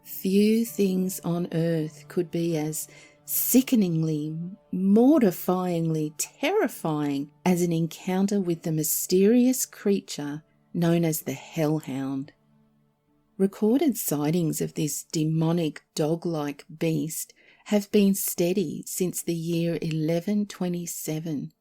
Few things on earth could be as sickeningly, mortifyingly terrifying as an encounter with the mysterious creature known as the Hellhound. Recorded sightings of this demonic dog-like beast have been steady since the year 1127,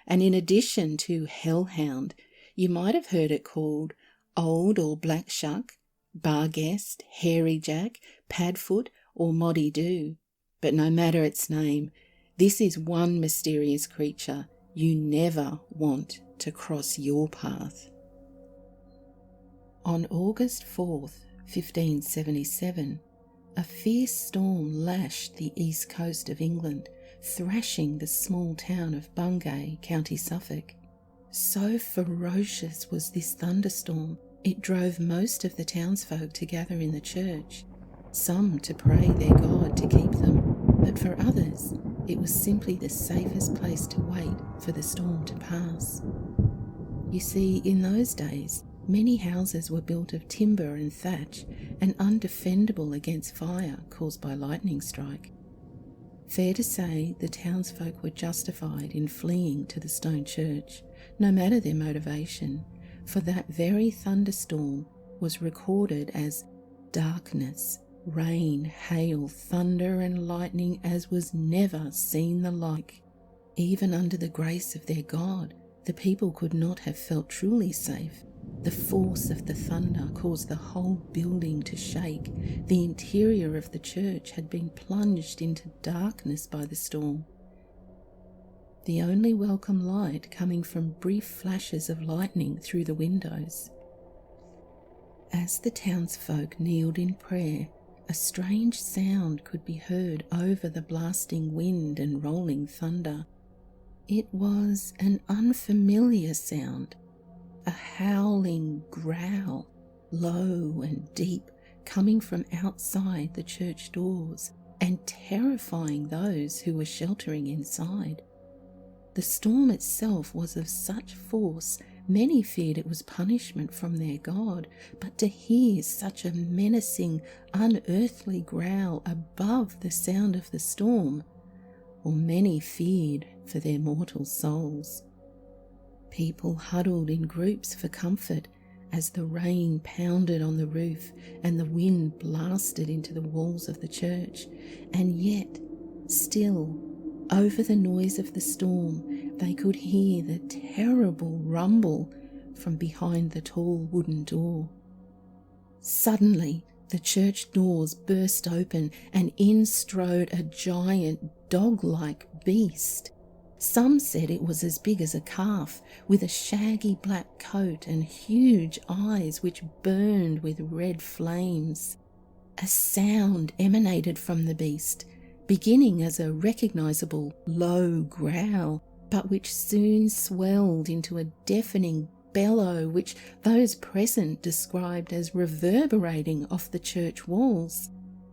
and in addition to Hellhound, you might have heard it called Old or Black Shuck, Barguest, Hairy Jack, Padfoot or Moddy Doo. But no matter its name, this is one mysterious creature you never want to cross your path. On August 4th, 1577, a fierce storm lashed the east coast of England, thrashing the small town of Bungay, County Suffolk. So ferocious was this thunderstorm, it drove most of the townsfolk to gather in the church, some to pray their God to keep them, but for others it was simply the safest place to wait for the storm to pass. You see, in those days, many houses were built of timber and thatch and undefendable against fire caused by lightning strike. Fair to say the townsfolk were justified in fleeing to the stone church, no matter their motivation, for that very thunderstorm was recorded as darkness, rain, hail, thunder and lightning as was never seen the like. Even under the grace of their God, the people could not have felt truly safe. The force of the thunder caused the whole building to shake. The interior of the church had been plunged into darkness by the storm, the only welcome light coming from brief flashes of lightning through the windows. As the townsfolk kneeled in prayer, a strange sound could be heard over the blasting wind and rolling thunder. It was an unfamiliar sound, a howling growl, low and deep, coming from outside the church doors and terrifying those who were sheltering inside. The storm itself was of such force, many feared it was punishment from their God, but to hear such a menacing, unearthly growl above the sound of the storm, or many feared for their mortal souls. People huddled in groups for comfort as the rain pounded on the roof and the wind blasted into the walls of the church, and yet, still, over the noise of the storm, they could hear the terrible rumble from behind the tall wooden door. Suddenly, the church doors burst open and in strode a giant dog-like beast. Some said it was as big as a calf, with a shaggy black coat and huge eyes which burned with red flames. A sound emanated from the beast, beginning as a recognizable low growl, but which soon swelled into a deafening bellow which those present described as reverberating off the church walls.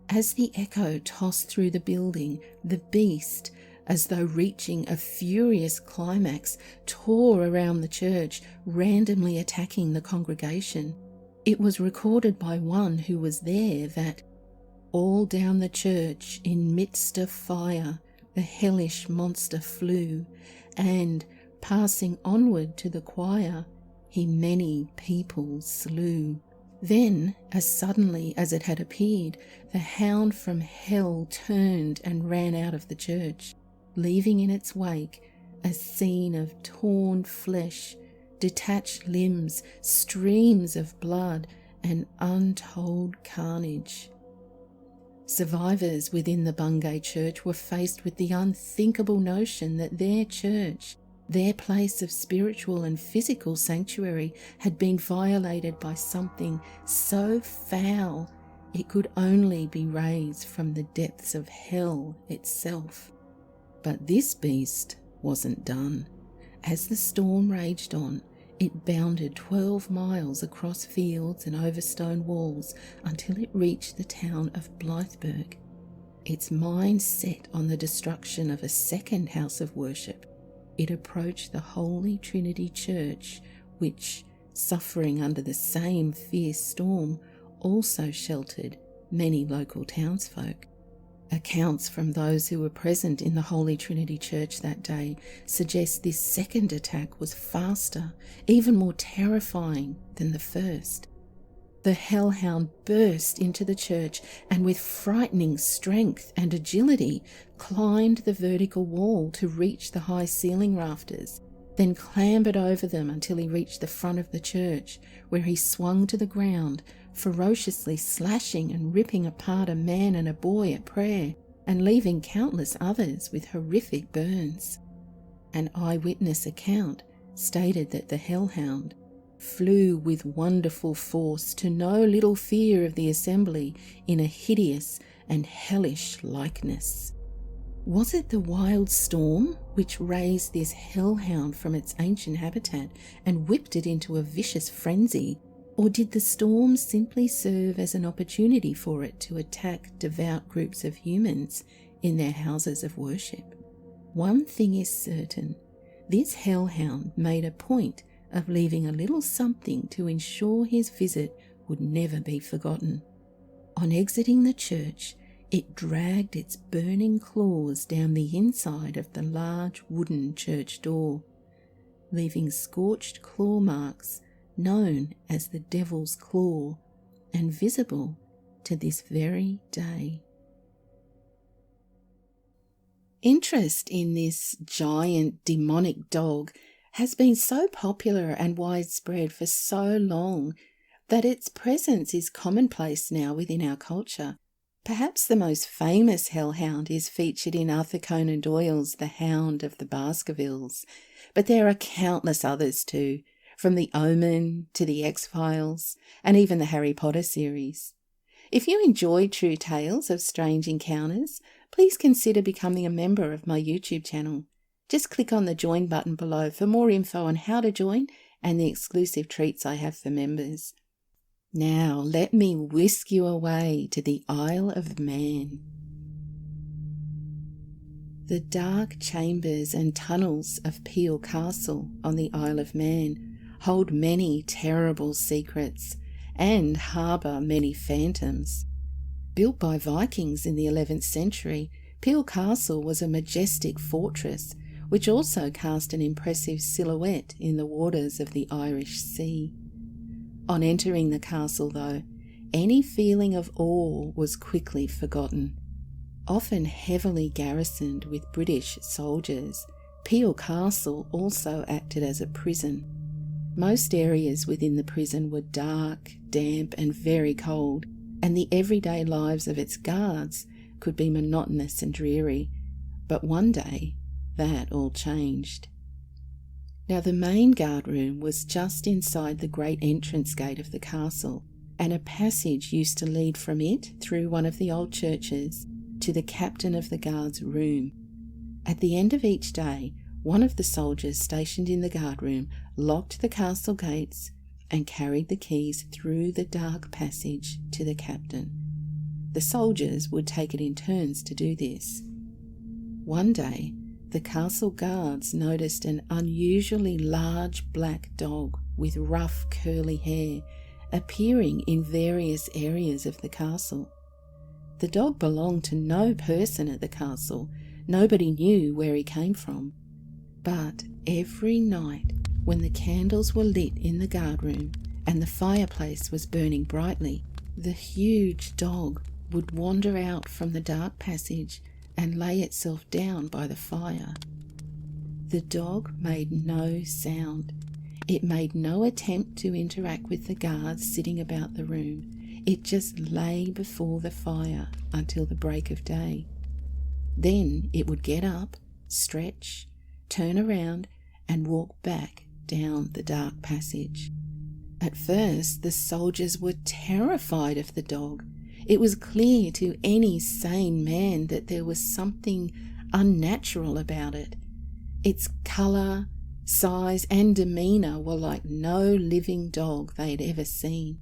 As the echo tossed through the building, the beast, as though reaching a furious climax, tore around the church, randomly attacking the congregation. It was recorded by one who was there that all down the church, in midst of fire, the hellish monster flew, and, passing onward to the choir, he many people slew. Then, as suddenly as it had appeared, the hound from hell turned and ran out of the church, leaving in its wake a scene of torn flesh, detached limbs, streams of blood, and untold carnage. Survivors within the Bungay church were faced with the unthinkable notion that their church, their place of spiritual and physical sanctuary, had been violated by something so foul it could only be raised from the depths of hell itself. But this beast wasn't done. As the storm raged on, it bounded 12 miles across fields and over stone walls until it reached the town of Blythburgh. Its mind set on the destruction of a second house of worship, it approached the Holy Trinity Church, which, suffering under the same fierce storm, also sheltered many local townsfolk. Accounts from those who were present in the Holy Trinity Church that day suggest this second attack was faster, even more terrifying than the first. The Hellhound burst into the church and with frightening strength and agility climbed the vertical wall to reach the high ceiling rafters, then clambered over them until he reached the front of the church, where he swung to the ground, ferociously slashing and ripping apart a man and a boy at prayer, and leaving countless others with horrific burns. An eyewitness account stated that the Hellhound flew with wonderful force to no little fear of the assembly in a hideous and hellish likeness. Was it the wild storm which raised this hellhound from its ancient habitat and whipped it into a vicious frenzy, or did the storm simply serve as an opportunity for it to attack devout groups of humans in their houses of worship? One thing is certain, this hellhound made a point of leaving a little something to ensure his visit would never be forgotten. On exiting the church, it dragged its burning claws down the inside of the large wooden church door, leaving scorched claw marks known as the Devil's Claw and visible to this very day. Interest in this giant demonic dog has been so popular and widespread for so long that its presence is commonplace now within our culture. Perhaps the most famous hellhound is featured in Arthur Conan Doyle's The Hound of the Baskervilles, but there are countless others too, from The Omen to The X-Files and even the Harry Potter series. If you enjoy true tales of strange encounters, please consider becoming a member of my YouTube channel. Just click on the join button below for more info on how to join and the exclusive treats I have for members. Now let me whisk you away to the Isle of Man. The dark chambers and tunnels of Peel Castle on the Isle of Man hold many terrible secrets and harbour many phantoms. Built by Vikings in the 11th century, Peel Castle was a majestic fortress which also cast an impressive silhouette in the waters of the Irish Sea. On entering the castle, though, any feeling of awe was quickly forgotten. Often heavily garrisoned with British soldiers, Peel Castle also acted as a prison. Most areas within the prison were dark, damp, and very cold, and the everyday lives of its guards could be monotonous and dreary. But one day, that all changed. Now, the main guard room was just inside the great entrance gate of the castle, and a passage used to lead from it through one of the old churches to the captain of the guard's room. At the end of each day, one of the soldiers stationed in the guard room locked the castle gates and carried the keys through the dark passage to the captain. The soldiers would take it in turns to do this. One day, the castle guards noticed an unusually large black dog with rough curly hair appearing in various areas of the castle. The dog belonged to no person at the castle. Nobody knew where he came from. But every night, when the candles were lit in the guard room and the fireplace was burning brightly, the huge dog would wander out from the dark passage and lay itself down by the fire. The dog made no sound. It made no attempt to interact with the guards sitting about the room. It just lay before the fire until the break of day. Then it would get up, stretch, turn around, and walk back down the dark passage. At first, the soldiers were terrified of the dog. It was clear to any sane man that there was something unnatural about it. Its colour, size, and demeanour were like no living dog they had ever seen.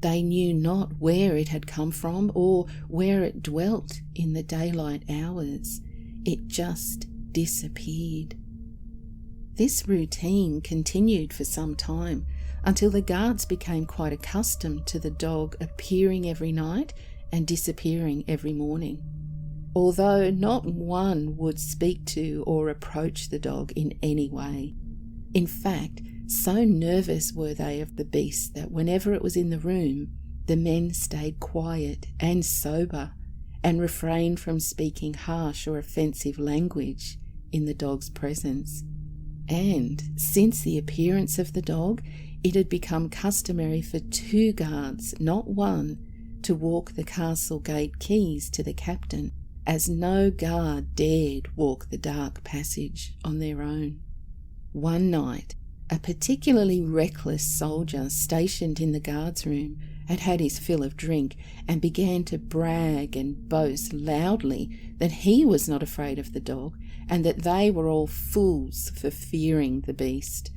They knew not where it had come from or where it dwelt in the daylight hours. It just disappeared. This routine continued for some time, until the guards became quite accustomed to the dog appearing every night and disappearing every morning, although not one would speak to or approach the dog in any way. In fact, so nervous were they of the beast that whenever it was in the room, the men stayed quiet and sober and refrained from speaking harsh or offensive language in the dog's presence. And since the appearance of the dog, it had become customary for 2 guards, not 1, to walk the castle gate keys to the captain, as no guard dared walk the dark passage on their own. One night, a particularly reckless soldier stationed in the guard's room had had his fill of drink and began to brag and boast loudly that he was not afraid of the dog and that they were all fools for fearing the beast.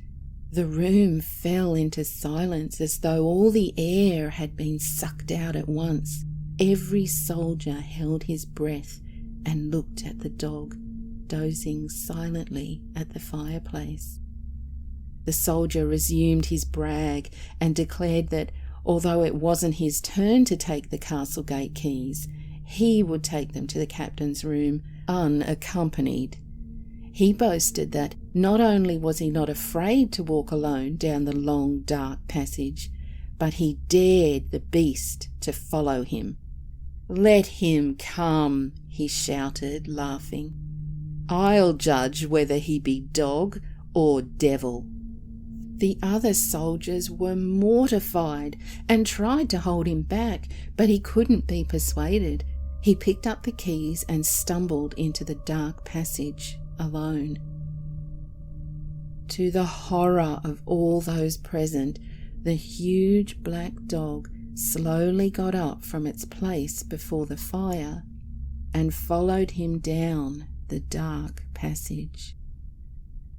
The room fell into silence as though all the air had been sucked out at once. Every soldier held his breath and looked at the dog, dozing silently at the fireplace. The soldier resumed his brag and declared that, although it wasn't his turn to take the castle gate keys, he would take them to the captain's room unaccompanied. He boasted that not only was he not afraid to walk alone down the long dark passage, but he dared the beast to follow him. "Let him come," he shouted, laughing. "I'll judge whether he be dog or devil." The other soldiers were mortified and tried to hold him back, but he couldn't be persuaded. He picked up the keys and stumbled into the dark passage alone. To the horror of all those present, the huge black dog slowly got up from its place before the fire and followed him down the dark passage.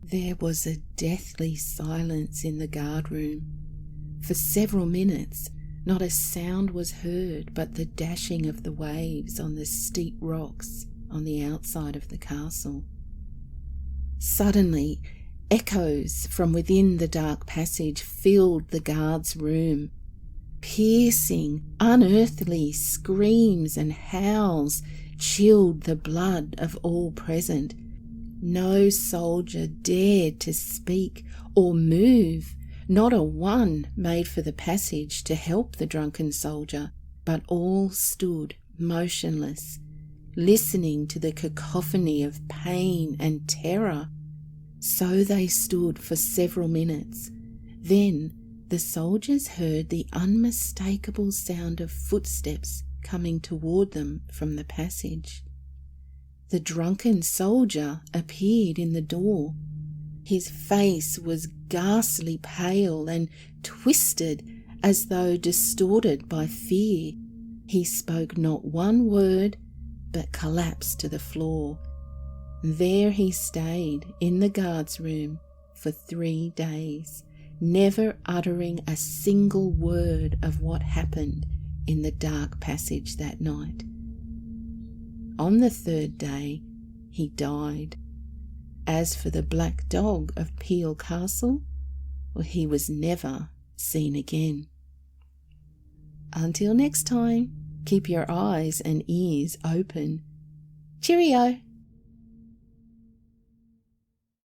There was a deathly silence in the guard room. For several minutes, not a sound was heard but the dashing of the waves on the steep rocks on the outside of the castle. Suddenly, echoes from within the dark passage filled the guard's room. Piercing, unearthly screams and howls chilled the blood of all present. No soldier dared to speak or move. Not a one made for the passage to help the drunken soldier, but all stood motionless, listening to the cacophony of pain and terror. So they stood for several minutes. Then the soldiers heard the unmistakable sound of footsteps coming toward them from the passage. The drunken soldier appeared in the door. His face was ghastly pale and twisted as though distorted by fear. He spoke not one word, but collapsed to the floor. There he stayed in the guard's room for 3 days, never uttering a single word of what happened in the dark passage that night. On the 3rd day, he died. As for the black dog of Peel Castle, well, he was never seen again. Until next time, keep your eyes and ears open. Cheerio!